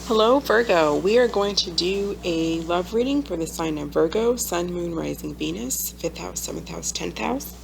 Hello, Virgo. We are going to do a love reading for the sign of Virgo, Sun, Moon, Rising, Venus, 5th house, 7th house, 10th house.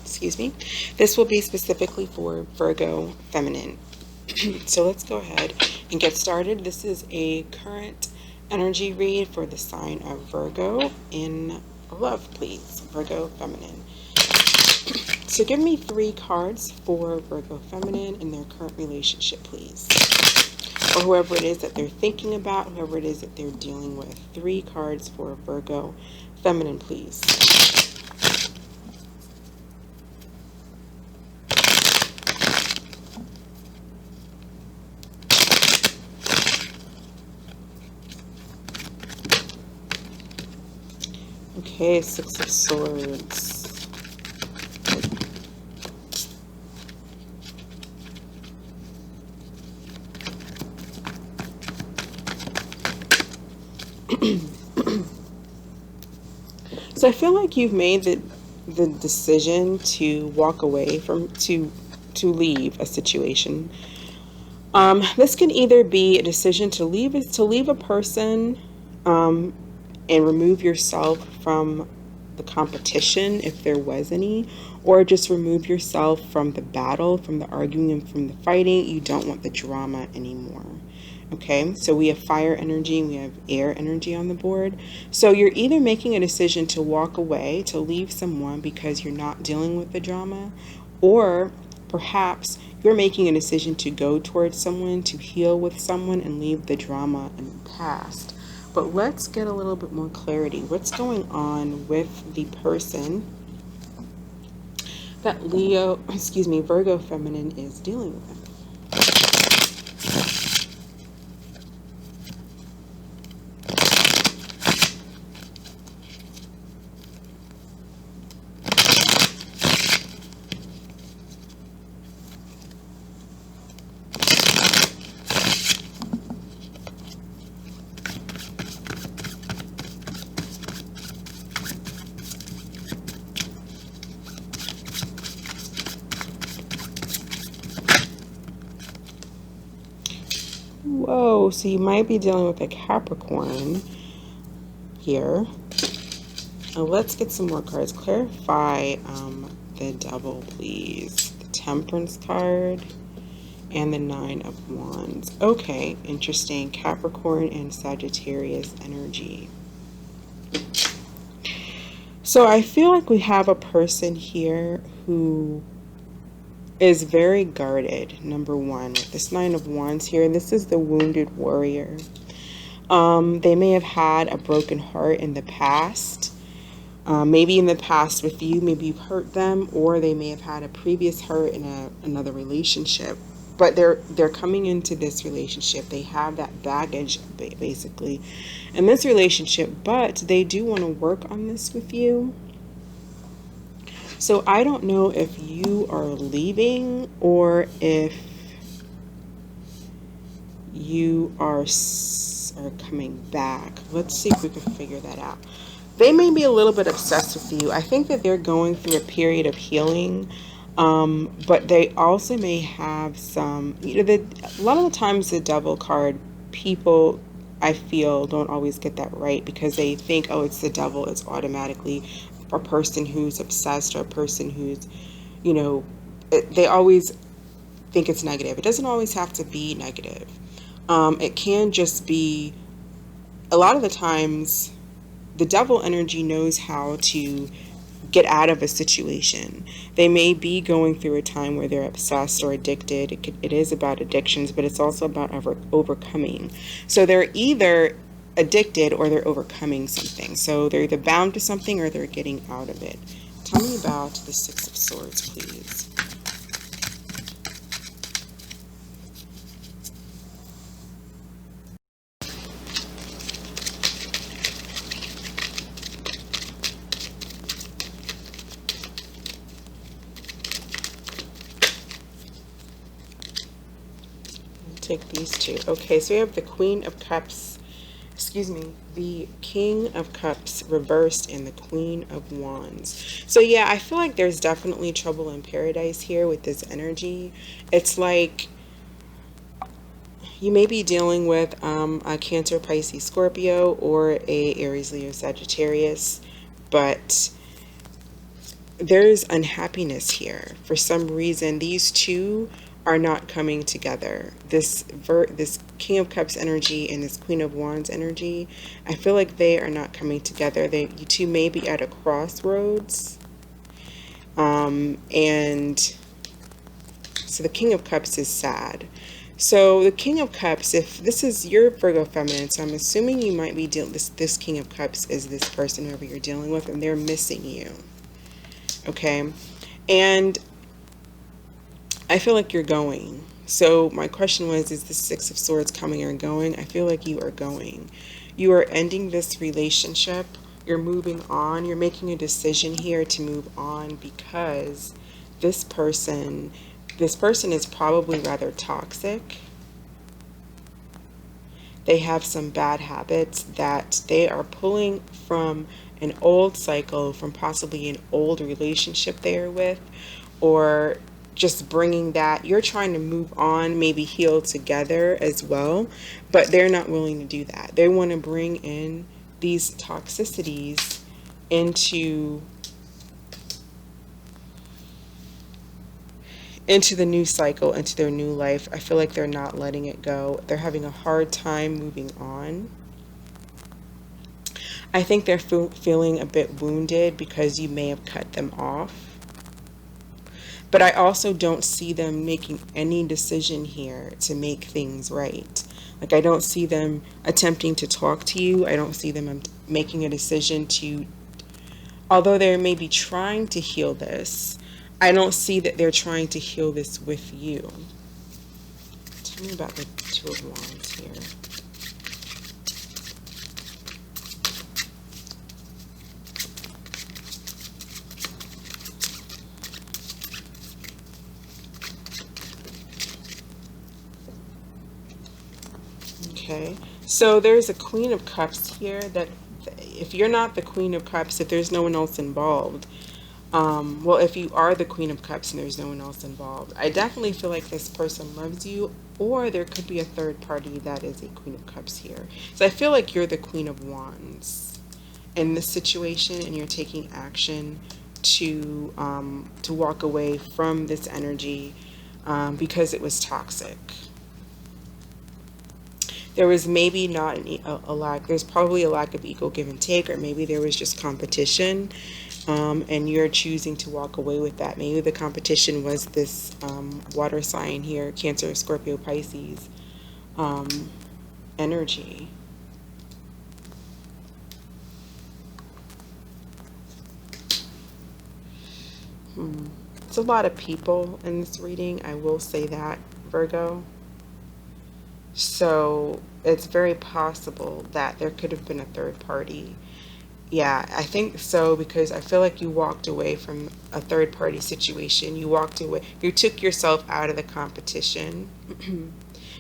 Excuse me. This will be specifically for Virgo Feminine. So let's go ahead and get started. This is a current energy read for the sign of Virgo in love, please. Virgo Feminine. So give me 3 cards for Virgo Feminine in their current relationship, please. Or whoever it is that they're thinking about, whoever it is that they're dealing with. 3 cards for Virgo Feminine, please. Okay, 6 of Swords. So I feel like you've made the decision to walk away from to leave a situation. This can either be a decision to leave a person and remove yourself from the competition if there was any, or just remove yourself from the battle, from the arguing and from the fighting. You don't want the drama anymore. Okay, so we have fire energy and we have air energy on the board. So you're either making a decision to walk away, to leave someone because you're not dealing with the drama, or perhaps you're making a decision to go towards someone, to heal with someone and leave the drama in the past. But let's get a little bit more clarity. What's going on with the person that Virgo Feminine is dealing with? Whoa, so you might be dealing with a Capricorn here. Now let's get some more cards. Clarify the Devil, please. The Temperance card and the 9 of Wands. Okay, interesting. Capricorn and Sagittarius energy. So I feel like we have a person here who is very guarded. Number 1, with this 9 of Wands here, this is the wounded warrior. They may have had a broken heart in the past. Maybe in the past with you, maybe you've hurt them, or they may have had a previous hurt in another relationship. But they're coming into this relationship. They have that baggage, basically, in this relationship, but they do want to work on this with you. So I don't know if you are leaving or if you are coming back. Let's see if we can figure that out. They may be a little bit obsessed with you. I think that they're going through a period of healing, but they also may have some, a lot of the times the Devil card, people, I feel, don't always get that right because they think, oh, it's the devil, it's automatically a person who's obsessed or a person who's, they always think it's negative. It doesn't always have to be negative. It can just be, a lot of the times, the Devil energy knows how to get out of a situation. They may be going through a time where they're obsessed or addicted. It is about addictions, but it's also about overcoming. So they're either addicted or they're overcoming something. So they're either bound to something or they're getting out of it. Tell me about the 6 of Swords, please. Take these 2. Okay, so we have the Queen of Cups, the King of Cups reversed and the Queen of Wands. So yeah, I feel like there's definitely trouble in paradise here with this energy. It's like You may be dealing with a Cancer, Pisces, Scorpio, or a Aries, Leo, Sagittarius, but there's unhappiness here. For some reason, these two are not coming together. This King of Cups energy and this Queen of Wands energy, I feel like they are not coming together. You two may be at a crossroads. And so the King of Cups is sad. So the King of Cups, if this is your Virgo Feminine, so I'm assuming you might be dealing, this King of Cups is this person, whoever you're dealing with, and they're missing you. Okay? And I feel like you're going. So my question was, is the Six of Swords coming or going? I feel like you are going. You are ending this relationship. You're moving on. You're making a decision here to move on because this person is probably rather toxic. They have some bad habits that they are pulling from an old cycle, from possibly an old relationship they are with, or just bringing that. You're trying to move on, maybe heal together as well, but they're not willing to do that. They want to bring in these toxicities into the new cycle, into their new life. I feel like they're not letting it go. They're having a hard time moving on. I think they're feeling a bit wounded because you may have cut them off. But I also don't see them making any decision here to make things right. Like, I don't see them attempting to talk to you. I don't see them making a decision to, although they may be trying to heal this, I don't see that they're trying to heal this with you. Tell me about the Two of Wands here. Okay, so there's a Queen of Cups here that if you're not the Queen of Cups, if there's no one else involved, well, if you are the Queen of Cups and there's no one else involved, I definitely feel like this person loves you, or there could be a third party that is a Queen of Cups here. So I feel like you're the Queen of Wands in this situation, and you're taking action to walk away from this energy because it was toxic. There was maybe not a lack, there's probably a lack of equal give and take, or maybe there was just competition, and you're choosing to walk away with that. Maybe the competition was this water sign here, Cancer, Scorpio, Pisces energy. It's a lot of people in this reading, I will say that, Virgo. So it's very possible that there could have been a third party. Yeah, I think so, because I feel like you walked away from a third party situation. You walked away, you took yourself out of the competition.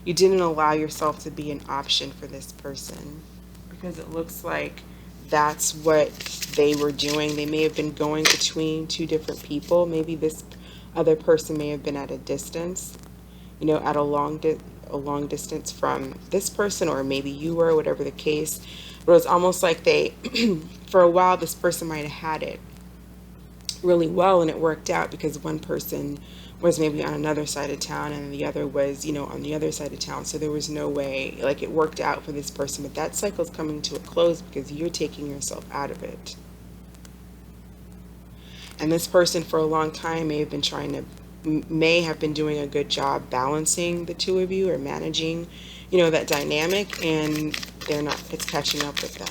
You didn't allow yourself to be an option for this person, because it looks like that's what they were doing. They may have been going between two different people. Maybe this other person may have been at a distance, you know, at a long distance from this person, or maybe you were, whatever the case. But it was almost like they, for a while, this person might have had it really well, and it worked out because one person was maybe on another side of town and the other was, you know, on the other side of town. So there was no way, like, it worked out for this person. But that cycle is coming to a close because you're taking yourself out of it. And this person for a long time may have been doing a good job balancing the two of you, or managing, you know, that dynamic, and they're not, it's catching up with them.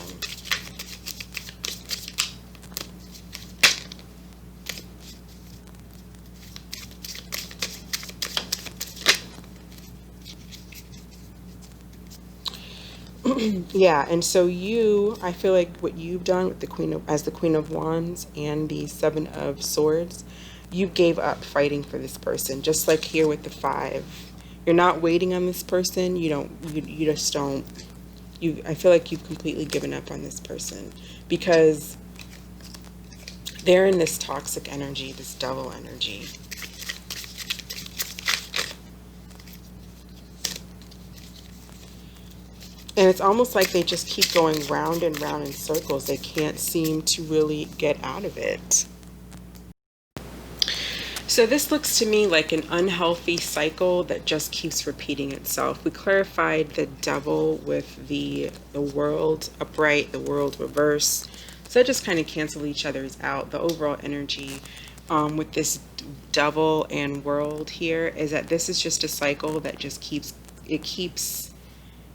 Yeah, and so I feel like what you've done with as the Queen of Wands and the Seven of Swords, you gave up fighting for this person. Just like here with the Five, you're not waiting on this person. You just don't. I feel like you've completely given up on this person because they're in this toxic energy, this devil energy. And it's almost like they just keep going round and round in circles. They can't seem to really get out of it. So this looks to me like an unhealthy cycle that just keeps repeating itself. We clarified the devil with the world upright, the world reverse. So that just kind of cancel each other's out. The overall energy with this devil and world here is that this is just a cycle that just keeps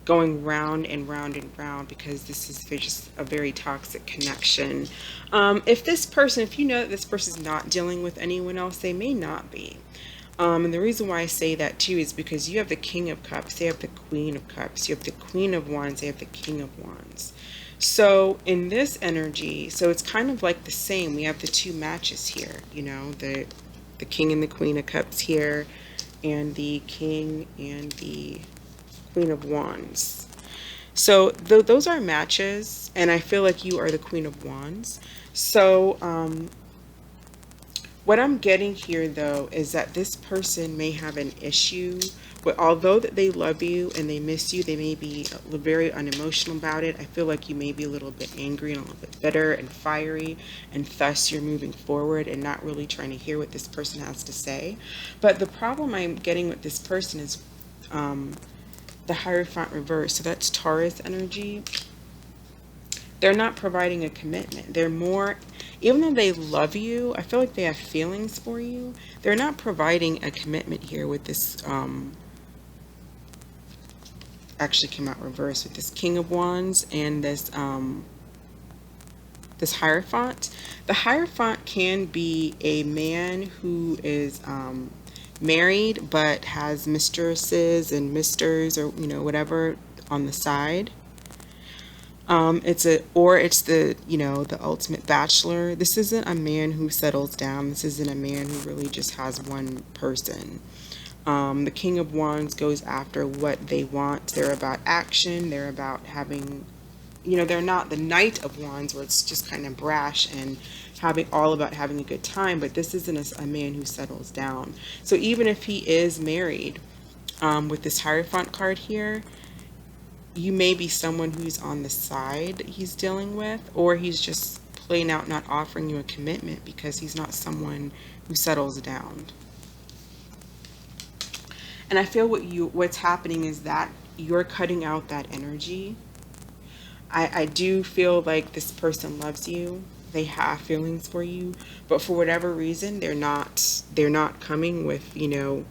going round and round and round, because this is just a very toxic connection. If you know that this person is not dealing with anyone else, they may not be. And the reason why I say that too is because you have the King of Cups, they have the Queen of Cups, you have the Queen of Wands, they have the King of Wands. So in this energy, so it's kind of like the same. We have the two matches here, you know, the King and the Queen of Cups here, and the King and the Queen of Wands. So those are matches, and I feel like you are the Queen of Wands. So what I'm getting here, though, is that this person may have an issue, but although that they love you and they miss you, they may be very unemotional about it. I feel like you may be a little bit angry and a little bit bitter and fiery, and thus you're moving forward and not really trying to hear what this person has to say. But the problem I'm getting with this person is the Hierophant reverse. So that's Taurus energy. They're not providing a commitment. They're more, even though they love you, I feel like they have feelings for you. They're not providing a commitment here with this, actually came out reverse with this King of Wands and this Hierophant. The Hierophant can be a man who is married but has mistresses and misters, or you know, whatever on the side. It's the, you know, the ultimate bachelor. This isn't a man who settles down. This isn't a man who really just has one person. The King of Wands goes after what they want. They're about action. They're about having, you know, they're not the Knight of Wands where it's just kind of brash and all about having a good time, but this isn't a man who settles down. So even if he is married, with this Hierophant card here, you may be someone who's on the side that he's dealing with, or he's just plain out not offering you a commitment because he's not someone who settles down. And I feel what's happening is that you're cutting out that energy. I do feel like this person loves you. They have feelings for you, but for whatever reason, they're not coming with, you know,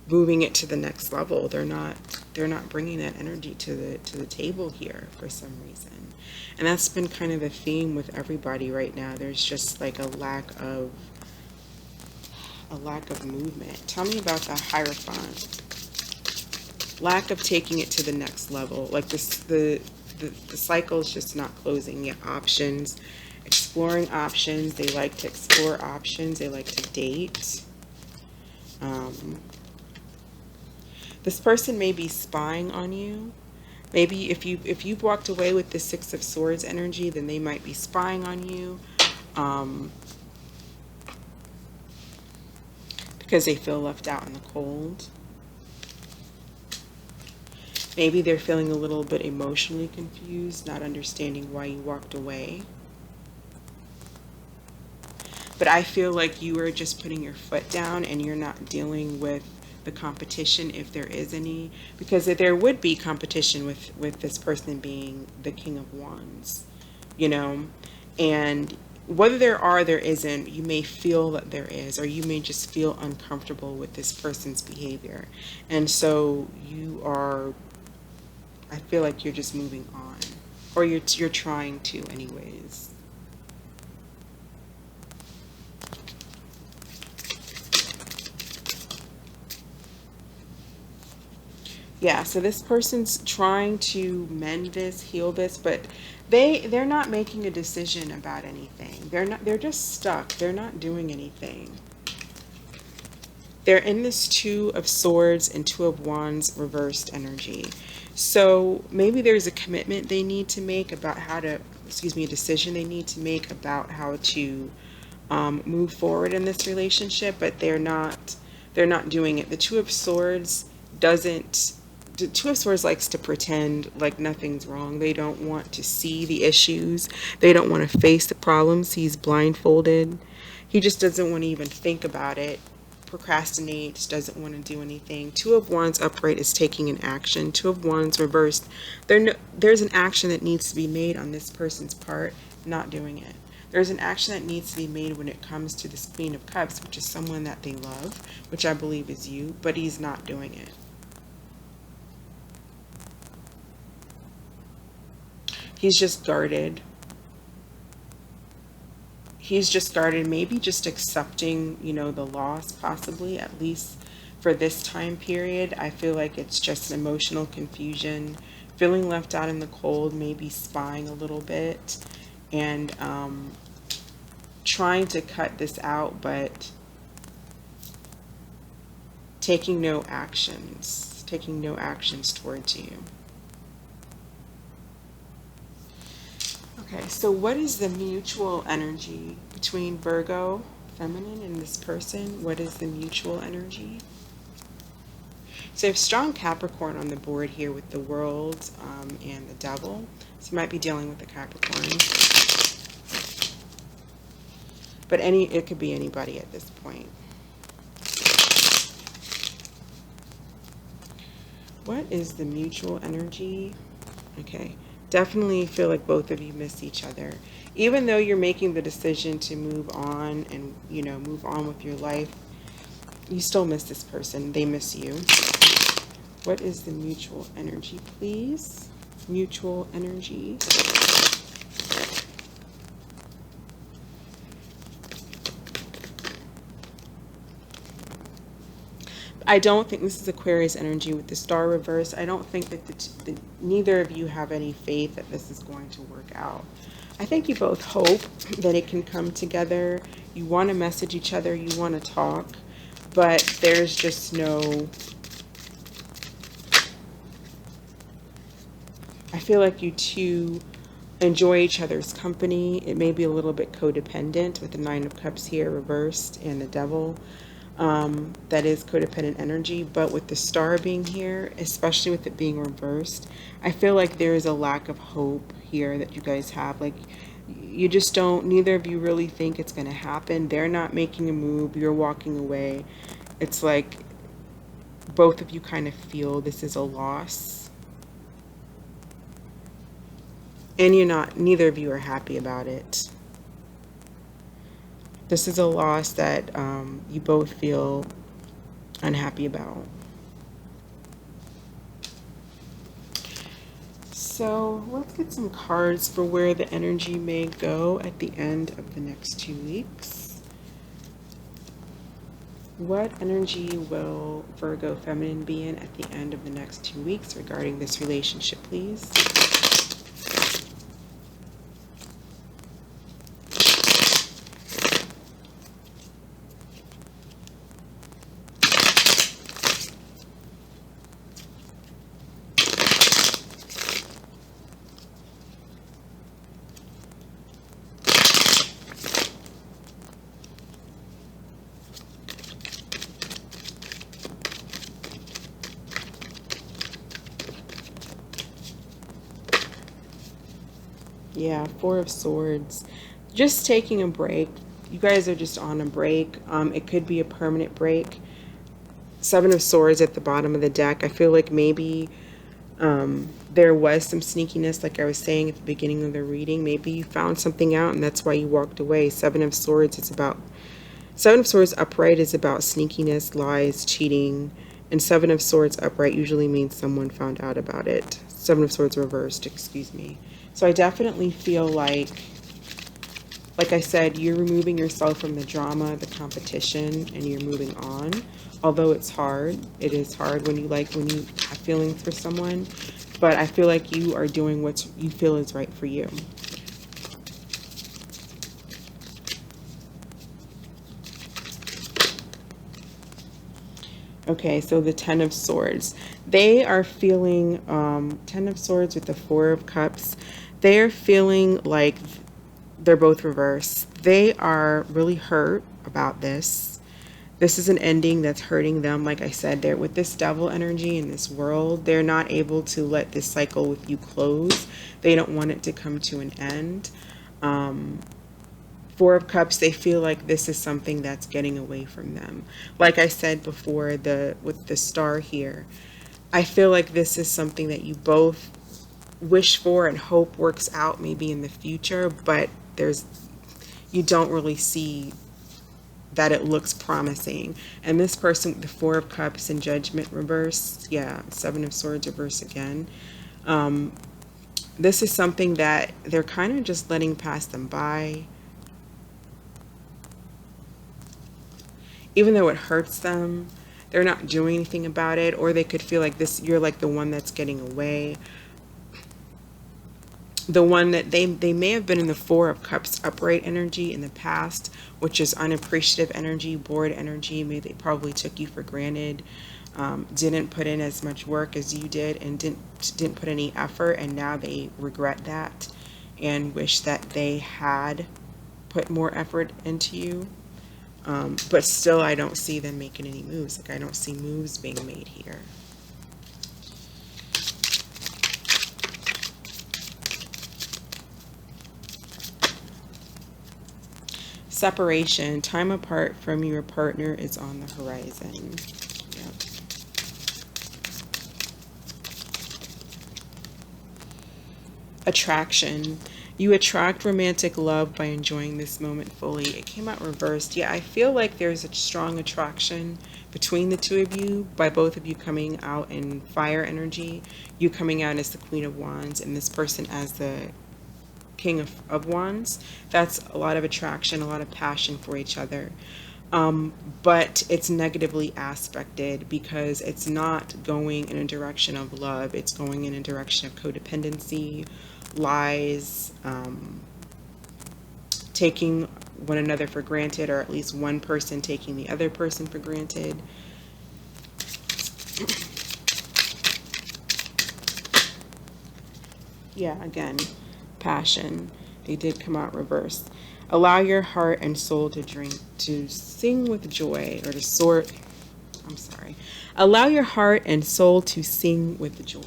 moving it to the next level. They're not bringing that energy to the table here for some reason. And that's been kind of the theme with everybody right now. There's just like a lack of movement. Tell me about the Hierophant. Lack of taking it to the next level. Like this, the cycle is just not closing yet. Options, exploring options. They like to explore options. They like to date. This person may be spying on you. Maybe if you've walked away with the Six of Swords energy, then they might be spying on you, because they feel left out in the cold. Maybe they're feeling a little bit emotionally confused, not understanding why you walked away. But I feel like you are just putting your foot down and you're not dealing with the competition, if there is any, because there would be competition with this person being the King of Wands, you know. And whether there isn't, you may feel that there is, or you may just feel uncomfortable with this person's behavior. And so I feel like you're just moving on, or you're trying to anyways. Yeah, so this person's trying to mend this, heal this, but they're not making a decision about anything. They're just stuck. They're not doing anything. They're in this Two of Swords and Two of Wands reversed energy. So maybe there's a commitment they need to make about a decision they need to make about how to move forward in this relationship, but they're not doing it. The Two of Swords doesn't the Two of Swords likes to pretend like nothing's wrong. They don't want to see the issues. They don't want to face the problems. He's blindfolded. He just doesn't want to even think about it. Procrastinates, doesn't want to do anything. Two of Wands upright is taking an action. Two of Wands reversed. There's an action that needs to be made on this person's part, not doing it. There's an action that needs to be made when it comes to this Queen of Cups, which is someone that they love, which I believe is you, but he's not doing it. He's just guarded. He's just guarded, maybe just accepting, the loss, possibly, at least for this time period. I feel like it's just an emotional confusion, feeling left out in the cold, maybe spying a little bit, and trying to cut this out, but taking no actions towards you. Okay, so what is the mutual energy between Virgo Feminine and this person? What is the mutual energy? So you have strong Capricorn on the board here with the World and the Devil. So you might be dealing with a Capricorn. But it could be anybody at this point. What is the mutual energy? Okay. Definitely feel like both of you miss each other. Even though you're making the decision to move on and, move on with your life, you still miss this person. They miss you. What is the mutual energy, please? Mutual energy. I don't think this is Aquarius energy with the star reverse. I don't think that neither of you have any faith that this is going to work out. I think you both hope that it can come together. You want to message each other. You want to talk. But there's just no... I feel like you two enjoy each other's company. It may be a little bit codependent with the Nine of Cups here reversed and the Devil. That is codependent energy, but with the star being here, especially with it being reversed, I feel like there is a lack of hope here that you guys have. Like, you just don't, neither of you really think it's going to happen. They're not making a move. You're walking away. It's like both of you kind of feel this is a loss. And neither of you are happy about it. This is a loss that you both feel unhappy about. So let's get some cards for where the energy may go at the end of the next 2 weeks. What energy will Virgo Feminine be in at the end of the next 2 weeks regarding this relationship, please? Yeah, Four of Swords. Just taking a break. You guys are just on a break. It could be a permanent break. Seven of Swords at the bottom of the deck. I feel like maybe there was some sneakiness, like I was saying at the beginning of the reading. Maybe you found something out and that's why you walked away. Seven of Swords upright is about sneakiness, lies, cheating. And Seven of Swords upright usually means someone found out about it. Seven of Swords reversed, excuse me. So I definitely feel like I said, you're removing yourself from the drama, the competition, and you're moving on. Although it's hard. It is hard when you have feelings for someone. But I feel like you are doing what you feel is right for you. Okay, so the Ten of Swords. They are feeling, Ten of Swords with the Four of Cups. They are feeling like they're both reversed. They are really hurt about this. This is an ending that's hurting them. Like I said, they're with this devil energy in this world. They're not able to let this cycle with you close. They don't want it to come to an end. Four of Cups, they feel like this is something that's getting away from them. Like I said before, with the star here, I feel like this is something that you both wish for and hope works out maybe in the future, but you don't really see that it looks promising. And this person with the Four of Cups and Judgment reverse, yeah, Seven of Swords reverse again. This is something that they're kind of just letting pass them by. Even though it hurts them, they're not doing anything about it, or they could feel like you're like the one that's getting away. The one that they may have been in the Four of Cups upright energy in the past, which is unappreciative energy, bored energy. Maybe they probably took you for granted, didn't put in as much work as you did, and didn't put any effort, and now they regret that and wish that they had put more effort into you. But still, I don't see them making any moves. Like, I don't see moves being made here. Separation, time apart from your partner is on the horizon. Yep. Attraction. You attract romantic love by enjoying this moment fully. It came out reversed. Yeah, I feel like there's a strong attraction between the two of you, by both of you coming out in fire energy. You coming out as the Queen of Wands and this person as the King of Wands. That's a lot of attraction, a lot of passion for each other. But it's negatively aspected because it's not going in a direction of love. It's going in a direction of codependency, lies, taking one another for granted, or at least one person taking the other person for granted. Yeah, again, passion. They did come out reversed. Allow your heart and soul to sing with joy, or to soar. I'm sorry. Allow your heart and soul to sing with joy.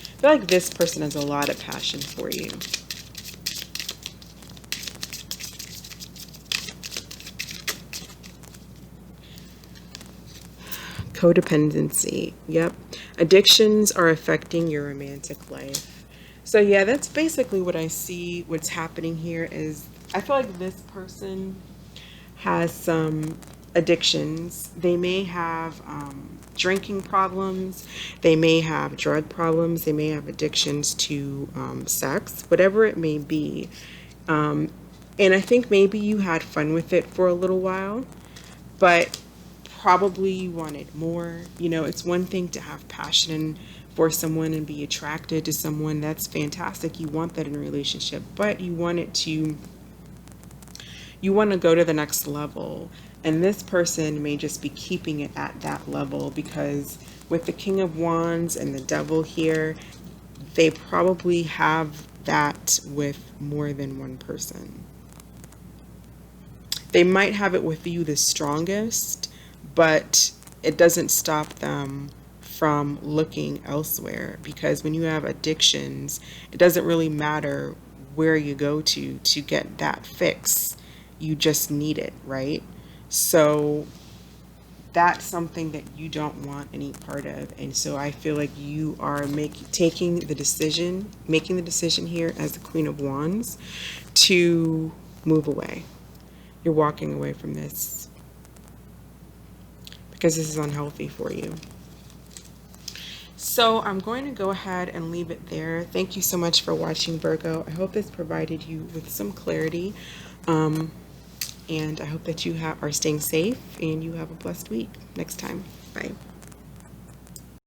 I feel like this person has a lot of passion for you. Codependency. Yep. Addictions are affecting your romantic life. So yeah, that's basically what I see. What's happening here is I feel like this person has some addictions. They may have drinking problems. They may have drug problems. They may have addictions to sex, whatever it may be. And I think maybe you had fun with it for a little while, but probably you wanted more. You know, it's one thing to have passion for someone and be attracted to someone. That's fantastic. You want that in a relationship, but you want to go to the next level. And this person may just be keeping it at that level because with the King of Wands and the Devil here, they probably have that with more than one person. They might have it with you the strongest, but it doesn't stop them from looking elsewhere, because when you have addictions, it doesn't really matter where you go to get that fix. You just need it, right? So that's something that you don't want any part of. And so I feel like you are making the decision here as the Queen of Wands to move away. You're walking away from this because this is unhealthy for you. So I'm going to go ahead and leave it there. Thank you so much for watching, Virgo. I hope this provided you with some clarity. And I hope that you are staying safe and you have a blessed week. Next time. Bye.